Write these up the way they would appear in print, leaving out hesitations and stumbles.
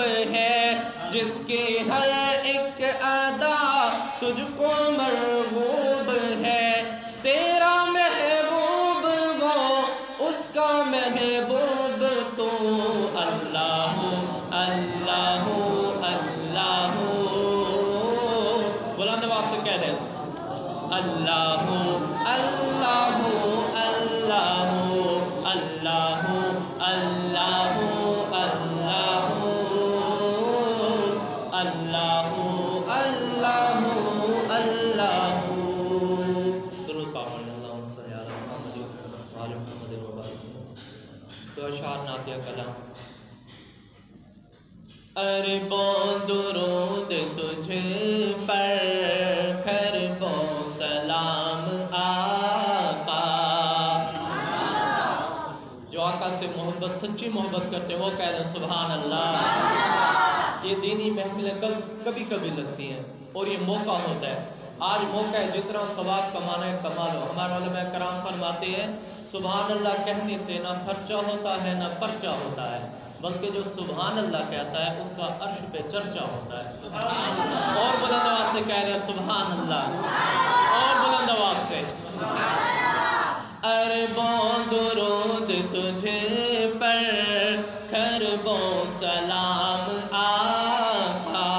ہے جس کی ہر ایک ادا تجھ کو مرغوب ہے، تیرا محبوب وہ اس کا محبوب تو، اللہ اللہ اللہ، بلند آواز سے کہہ دیں اللہ اللہ اللہ اللہ اللہ اللہ اللہ اللہ اللہ۔ درود پاک پڑھیں، اللہم صلی علی محمد و آل محمد و بارک وسلم۔ تو اشعار نعتیہ کلام۔ اربوں درود تجھ پر، خربوں سلام آقا۔ جو آقا سے محبت، سچی محبت کرتے ہیں وہ کہہ دیں سبحان اللہ۔ یہ دینی محفلیں کبھی کبھی لگتی ہیں اور یہ موقع ہوتا ہے، آج موقع ہے، جتنا ثواب کمانا ہے کما لو۔ ہمارے علماء کرام فرماتے ہیں سبحان اللہ کہنے سے نہ خرچہ ہوتا ہے نہ پرچہ ہوتا ہے، بلکہ جو سبحان اللہ کہتا ہے اس کا عرش پہ چرچا ہوتا ہے۔ اور بلند آواز سے کہہ رہے ہیں سبحان اللہ، اور بلند آواز سے۔ اربوں درود تجھ پر، خربوں سلام آقا۔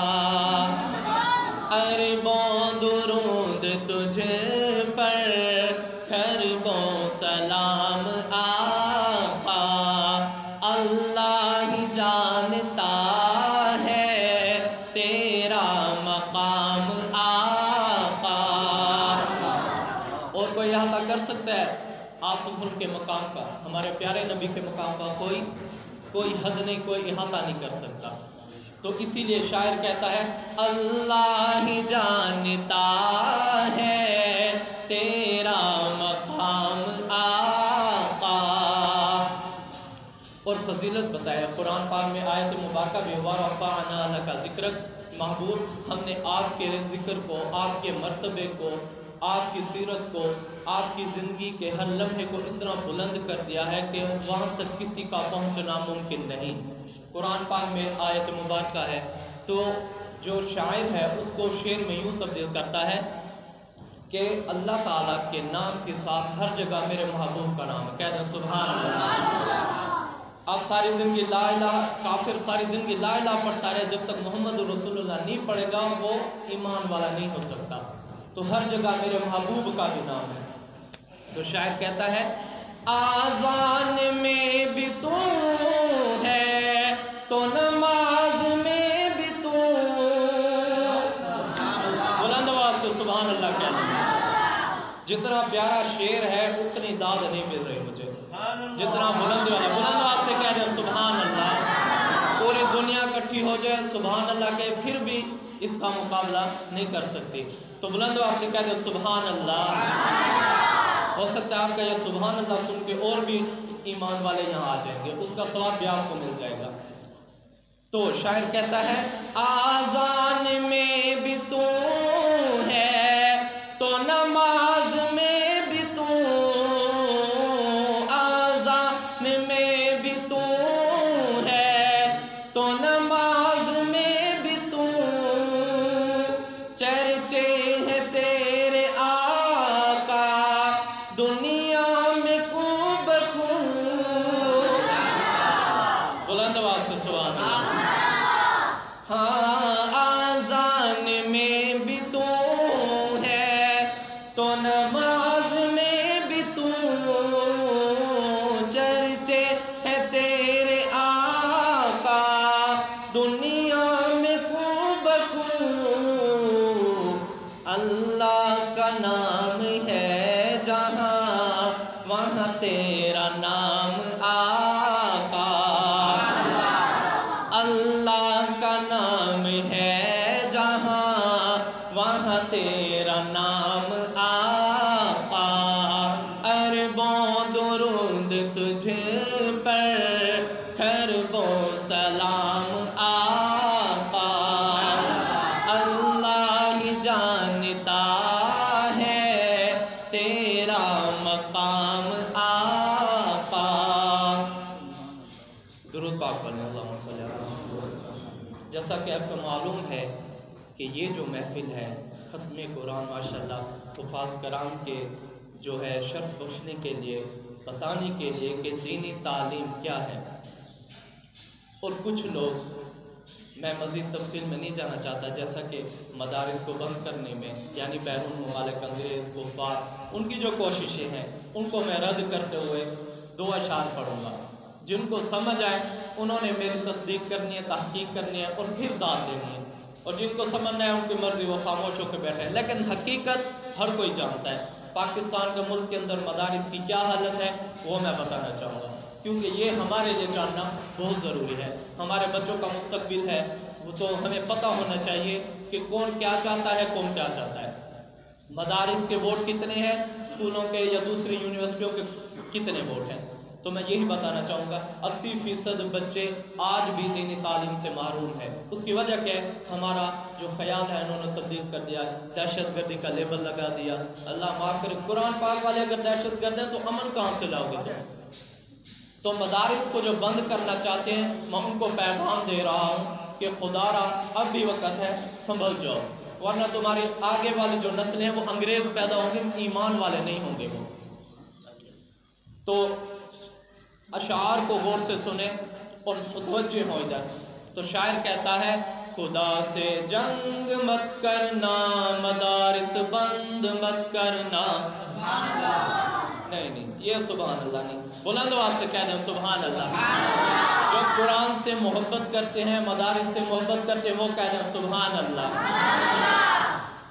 اربوں درود تجھ پر، خربوں سلام آقا۔ اللہ ہی جانتا ہے تیرا مقام آقا۔ اور کوئی احاطہ کر سکتا ہے آپ صلی اللہ علیہ وسلم کے مقام کا، ہمارے پیارے نبی کے مقام کا؟ کوئی حد نہیں، کوئی احاطہ نہیں کر سکتا۔ تو اسی لیے شاعر کہتا ہے اللہ ہی جانتا ہے تیرا مقام آقا۔ اور فضیلت بتایا قرآن پاک میں آیت مبارکہ بھی، وَرَفَعْنَا لَكَ ذِكْرَكَ۔ محبوب ہم نے آپ کے ذکر کو، آپ کے مرتبے کو، آپ کی سیرت کو، آپ کی زندگی کے ہر لمحے کو اتنا بلند کر دیا ہے کہ وہاں تک کسی کا پہنچنا ممکن نہیں۔ قرآن پاک میں آیت مبارکہ ہے، تو جو شاعر ہے اس کو شعر میں یوں تبدیل کرتا ہے کہ اللہ تعالیٰ کے نام کے ساتھ ہر جگہ میرے محبوب کا نام ہے، کہہ دیں سبحان اللہ۔ اب ساری زندگی لا الہ، کافر ساری زندگی لا الہ پڑھتا رہے، جب تک محمد رسول اللہ نہیں پڑھے گا وہ ایمان والا نہیں ہو سکتا۔ تو ہر جگہ میرے محبوب کا بھی نام ہے۔ تو شاعر کہتا ہے آذان میں بھی تو ہے تو نماز میں بھی تو، بلند آواز سے سبحان اللہ کہتے ہیں۔ جتنا پیارا شعر ہے اتنی داد نہیں مل رہی مجھے، جتنا بلند آواز سے کہہ دیں سبحان اللہ۔ پوری دنیا اکٹھی ہو جائے سبحان اللہ کے، پھر بھی اس کا مقابلہ نہیں کر سکتی۔ تو بلند آواز سے کہہ دیں سبحان اللہ۔ ہو سکتا ہے آپ کا یہ سبحان اللہ سن کے اور بھی ایمان والے یہاں آ جائیں گے، اس کا ثواب بھی آپ کو مل جائے گا۔ تو شاعر کہتا ہے آذان میں بھی تو ہے تو نماز میں بھی تو، آذان میں بھی تو ہے تو نماز میں بھی تو، چرچے ہیں تیرے آقا دنیا میں کو بکو، بلند آواز سے سبحان اللہ۔ ہاں آذان میں بھی تو ہے تو نماز میں بھی تو، چرچے ہے تیرے آقا دنیا میں کو بکو، اللہ کا نام ہے جہاں وہاں تیرا نام آقا، اللہ کا نام ہے جہاں وہاں تیرا نام آقا۔ اربوں درود تجھ پر، خربوں سلام آقا۔ اللہ ہی جانتا ہے تیرا مقام آقا۔ درود پاک پڑھیں، اللہم صلی علی محمد۔ जैसा कि आपको मालूम है कि ये जो महफिल है ख़त्म कुरान माशाल्लाह हुफ़ाज़ कराम के जो है शर्फ बख्शने के लिए, बताने के लिए कि दीनी तालीम क्या है। और कुछ लोग, मैं मज़ीद तफसील में नहीं जाना चाहता, जैसा कि मदारिस को बंद करने में यानी बैरून मुमालिक अंग्रेज़ कुफ़ार उनकी जो कोशिशें हैं उनको मैं रद्द करते हुए 2 अशार पढ़ूँगा। जिनको समझ आए उन्होंने मेरी तस्दीक करनी है, तहकीक करनी है और फिर दाद देनी है, और जिनको समझना है उनकी मर्ज़ी, वो खामोश होकर बैठे हैं। लेकिन हकीकत हर कोई जानता है। पाकिस्तान के मुल्क के अंदर मदारिस की क्या हालत है वो मैं बताना चाहूँगा, क्योंकि ये हमारे लिए जानना बहुत ज़रूरी है। हमारे बच्चों का मुस्तकबिल है, वो तो हमें पता होना चाहिए कि कौन क्या चाहता है, कौन क्या चाहता है। मदारिस के बोर्ड कितने हैं, स्कूलों के या दूसरी यूनिवर्सिटियों के कितने बोर्ड हैं, तो मैं यही बताना चाहूँगा 80% बच्चे आज भी दीनी तालीम से महरूम है। उसकी वजह क्या है? हमारा जो ख्याल है उन्होंने तब्दील कर दिया, दहशतगर्दी का लेबल लगा दिया। अल्लाह माफ़ करे, कुरान पाक वाले अगर दहशतगर्द हैं तो अमन कहाँ से लाओगे? तो मदारिस को जो बंद करना चाहते हैं, मैं उनको पैगाम दे रहा हूँ कि खुदारा अब भी वक्त है, संभल जाओ, वरना तुम्हारी आगे वाली जो नस्लें हैं वो अंग्रेज़ पैदा होंगे, ईमान वाले नहीं होंगे वो। तो अशार को गौर से सुने और मुतवज्जे हो इधर। तो शायर कहता है, खुदा से जंग मत करना, मदारिस बंद मत करना। नहीं, ये सुभान अल्लाह नहीं, बुलंद आवाज़ से कहना सुभान अल्लाह। जो कुरान से मोहब्बत करते हैं, मदारिस से मोहब्बत करते हैं, वो कहना सुभान अल्लाह।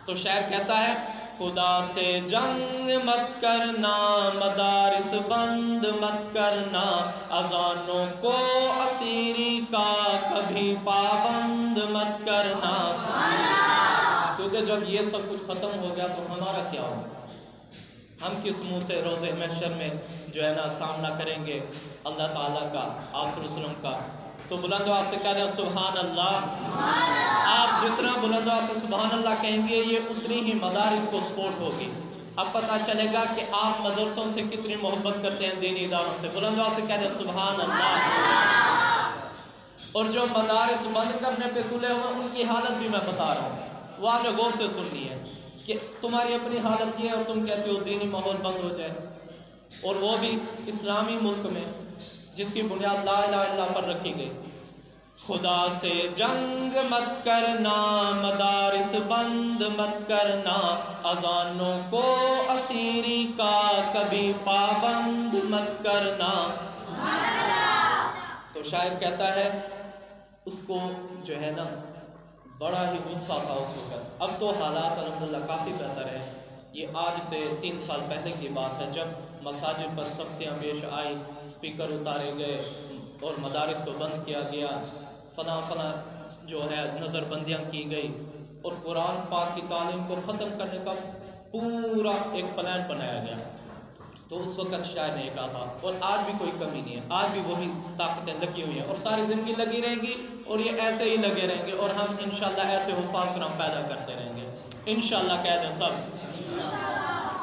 तो शायर कहता है, खुदा से जंग मत करना, मदारिस बंद मत करना, अज़ानों को असीरी का कभी पाबंद मत करना। क्योंकि जब ये सब कुछ ख़त्म हो गया तो हमारा क्या होगा? हम किस मुँह से रोज़े महशर में जो है ना सामना करेंगे अल्लाह ताला का, आप सल्लल्लाहु अलैहि वसल्लम का? तो बुलंद आवाज़ से कह रहे हैं सुभान अल्लाह। आप जितना बुलंद आवाज़ से सुभान अल्लाह कहेंगे, ये उतनी ही मदारिस को सपोर्ट होगी। अब पता चलेगा कि आप मदरसों से कितनी मोहब्बत करते हैं, दीनी इदारों से। बुलंद आवाज़ से कह रहे हैं सुभान अल्लाह। और जो मदारिस बंद करने पे तुले हुए उनकी हालत भी मैं बता रहा हूँ, वो आपने गौर से सुननी है कि तुम्हारी अपनी हालत ये है और तुम कहते हो दीनी माहौल बंद हो जाए, और वो भी इस्लामी मुल्क में जिसकी बुनियाद ला इलाहा इल्लल्लाह पर रखी गई। खुदा से जंग मत करना, मदारिस बंद मत करना, अज़ानों को असीरी का कभी पाबंद मत करना। तो शायर कहता है, उसको जो है ना बड़ा ही गुस्सा था उस वक्त। अब तो हालात अल्हम्दुलिल्लाह काफ़ी बेहतर है। ये आज से 3 साल पहले की बात है, जब मसाजिद पर सख्तियाँ पेश आई, स्पीकर उतारे गए और मदारिस को बंद किया गया, फला जो है नज़रबंदियाँ की गई, और कुरान पाक की तालीम को ख़त्म करने का पूरा एक प्लान बनाया गया। तो उस वक़्त शायर ने कहा था, और आज भी कोई कमी नहीं है, आज भी वही ताकतें लगी हुई हैं और सारी ज़िंदगी लगी रहेंगी, और ये ऐसे ही लगे रहेंगे, और हम इंशाअल्लाह ऐसे हुफ़ाज़ कराम पैदा करते रहेंगे इंशाअल्लाह। कह दें सब,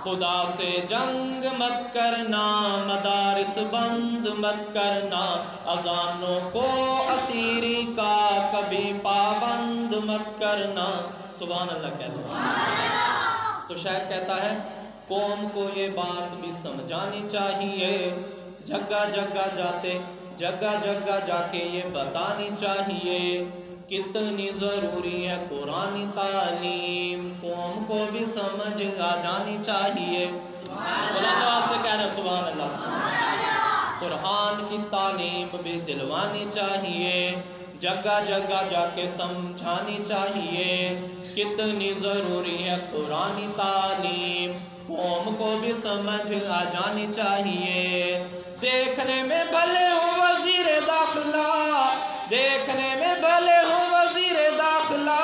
खुदा से जंग मत करना, मदारिस बंद मत करना, अज़ानों को असीरी का कभी पाबंद मत करना। सुभान अल्लाह कह दें। तो शायर कहता है, कौम को ये बात भी समझानी चाहिए, जगह जगह जाके ये बतानी चाहिए, कितनी ज़रूरी है कुरानी तालीम, कौम को भी समझ आ जानी चाहिए। अल्लाह से कहना सुभान अल्लाह। कुरान की तालीम भी दिलवानी चाहिए, जगह जाके समझानी चाहिए, कितनी ज़रूरी है कुरानी तालीम, कौम को भी समझ आ जानी चाहिए। देखने में भले हो वज़ीर दाखिला, देखने में भले हो वज़ीर दाखिला,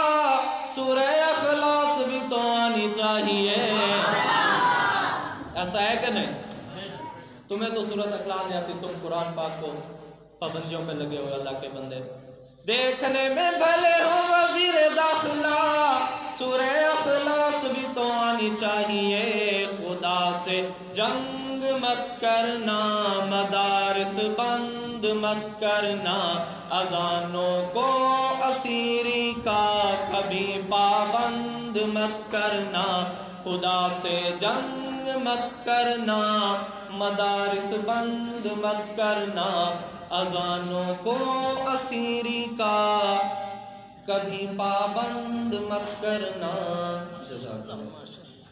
सूरह इखलास भी तो आनी चाहिए। ऐसा है कि नहीं? तुम्हें तो सूरह इखलास नहीं आती, तुम कुरान पाक को पाबंदियों पे लगे हो अल्लाह के बंदे। देखने में भले हो वज़ीर दाखिला, सूरह इखलास भी तो आनी चाहिए। खुदा से जंग मत करना, मदारिस बंद मत करना, अज़ानों को اسیری کا کبھی پابند مت کرنا، خدا سے جنگ مت کرنا، مدارس بند مت کرنا، اذانوں کو اسیری کا کبھی پابند مت کرنا۔ جزاک اللہ۔